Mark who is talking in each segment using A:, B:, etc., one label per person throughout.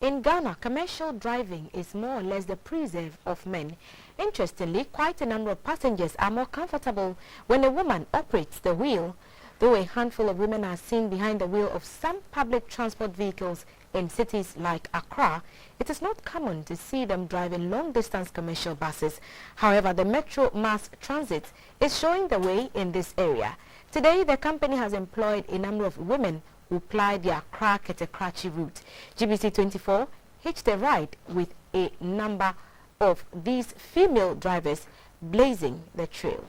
A: In Ghana, commercial driving is more or less the preserve of men. Interestingly, quite a number of passengers are more comfortable when a woman operates the wheel. Though a handful of women are seen behind the wheel of some public transport vehicles in cities like Accra, it is not common to see them driving long-distance commercial buses. However, the Metro Mass Transit is showing the way in this area. Today, the company has employed a number of women who ply the Accra Kete-Krachi route. GBC 24 hitched a ride with a number of these female drivers blazing the trail.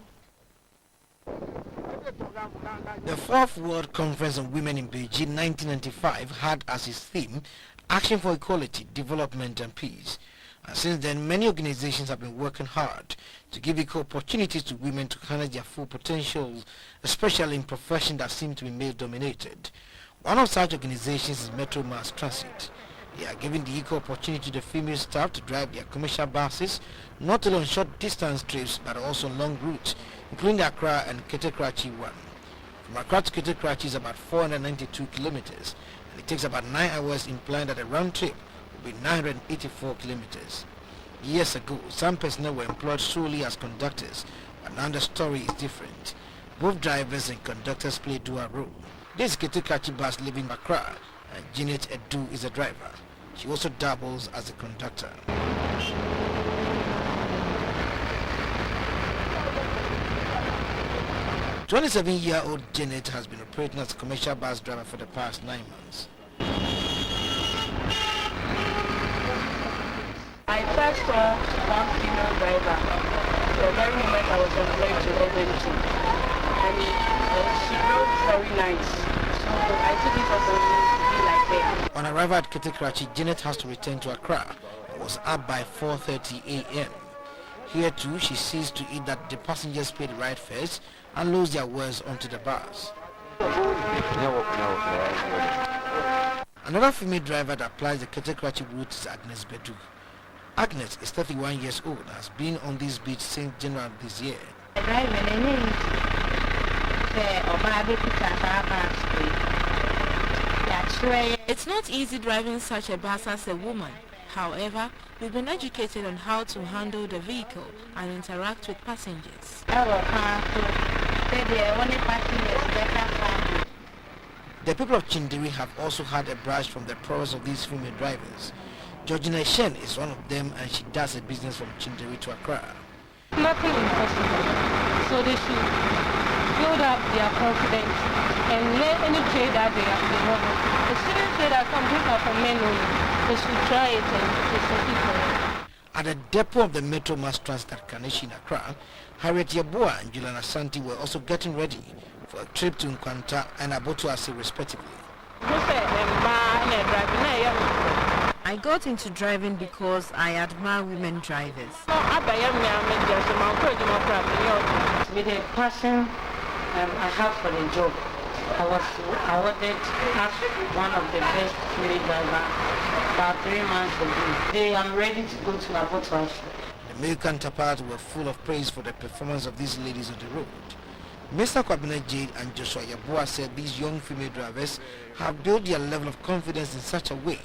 B: The Fourth World Conference on Women in Beijing 1995 had as its theme Action for Equality, Development and Peace. And since then, many organizations have been working hard to give equal opportunities to women to harness their full potentials, especially in professions that seem to be male-dominated. One of such organizations is Metro Mass Transit. They are giving the equal opportunity to the female staff to drive their commercial buses, not only on short distance trips, but also on long routes, including the Accra and Kete-Krachi one. From Accra to Kete-Krachi is about 492 kilometers, and it takes about 9 hours, implying that the round trip will be 984 kilometers. Years ago, some personnel were employed solely as conductors, but now the story is different. Both drivers and conductors play dual role. This Kete-Krachi bus leaving Accra, and Janet Edu is a driver. She also doubles as a conductor. 27-year-old Janet has been operating as a commercial bus driver for the past 9 months.
C: I first saw one female driver the very moment I was employed to LNT, and she drove very nice, so I took it as a be like that.
B: On arrival at Kete-Krachi, Janet has to return to Accra and was up by 4:30 a.m. Here too, she sees to it that the passengers pay the ride first and loads their wares onto the bus. Another female driver that plies the Kete-Krachi route is Agnes Bedu. Agnes is 31 years old and has been on this beach since January this year.
D: It's not easy driving such a bus as a woman. However, we've been educated on how to handle the vehicle and interact with passengers.
B: The people of Chindiri have also had a brush from the prowess of these female drivers. Georgina Shen is one of them, and she does a business from Chindiri to Accra.
C: Nothing impossible. So they should build up their confidence and let any trade that they have. They shouldn't say that some people are for men only. They should try it and it's a people.
B: At the depot of the Metro Mass Transit at Kaneshi in Accra, Harriet Yeboah and Juliana Santi were also getting ready for a trip to Nkwanta and Abotuase respectively.
D: I got into driving because I admire women drivers.
C: With the passion I have for the job, I was awarded as one of the best female drivers about 3 months ago. Today I'm ready to go to Abotuase.
B: The male counterparts were full of praise for the performance of these ladies on the road. Mr. Kwabena Jade and Joshua Yeboah said these young female drivers have built their level of confidence in such a way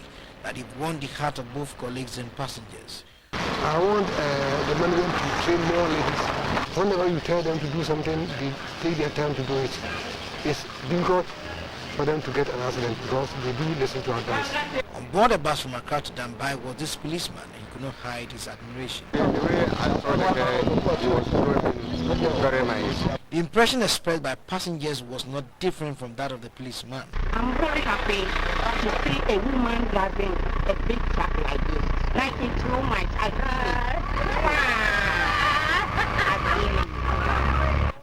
B: that they've won the heart of both colleagues and passengers.
E: I want the management to train more ladies. Whenever you tell them to do something, they take their time to do it. It's difficult for them to get an accident because they do listen to advice.
B: On board a bus from Accra to Dambai was this policeman, and he could not hide his admiration.
E: The way I saw the guy, he was driving very nice.
B: The impression expressed by passengers was not different from that of the policeman.
F: I'm very happy to see a woman driving a big truck like this. Like it's so much.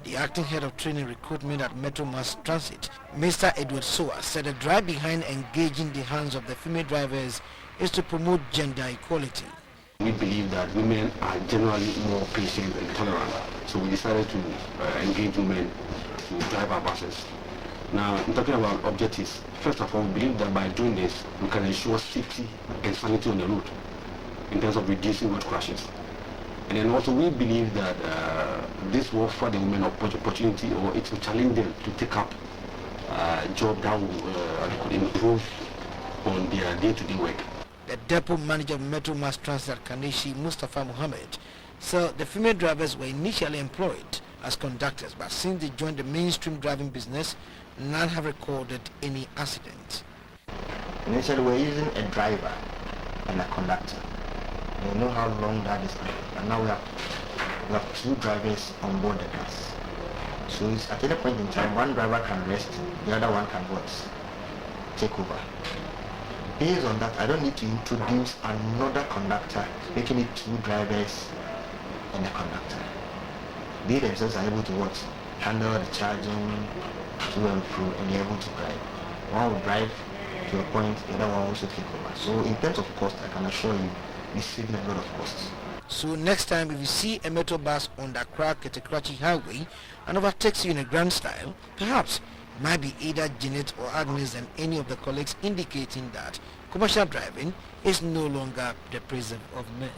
B: The acting head of training recruitment at Metro Mass Transit, Mr. Edward Soa, said the drive behind engaging the hands of the female drivers is to promote gender equality.
G: We believe that women are generally more patient and tolerant, so we decided to engage women to drive our buses. Now, in talking about objectives, first of all, we believe that by doing this, we can ensure safety and sanity on the road in terms of reducing road crashes. And then also we believe that this will offer the women opportunity, or it will challenge them to take up a job that could improve on their day-to-day work.
B: The depot manager of Metro Mass Transit Kaneshi, Mustafa Mohammed, said the female drivers were initially employed as conductors, but since they joined the mainstream driving business, none have recorded any accident.
H: Initially, we were using a driver and a conductor. We know how long that is, and now we have two drivers on board the bus. So it's at any point in time, one driver can rest, the other one can take over. Based on that, I don't need to introduce another conductor, making it two drivers and a conductor. They themselves are able to handle the charging to and fro, and they're able to drive. One will drive to a point, the other one will also take over. So in terms of cost, I can assure you, it's saving a lot of costs.
B: So next time if you see a metro bus on the Accra Kete-Krachi highway and overtakes you in a grand style, perhaps it might be either Janet or Agnes and any of the colleagues, indicating that commercial driving is no longer the preserve of men.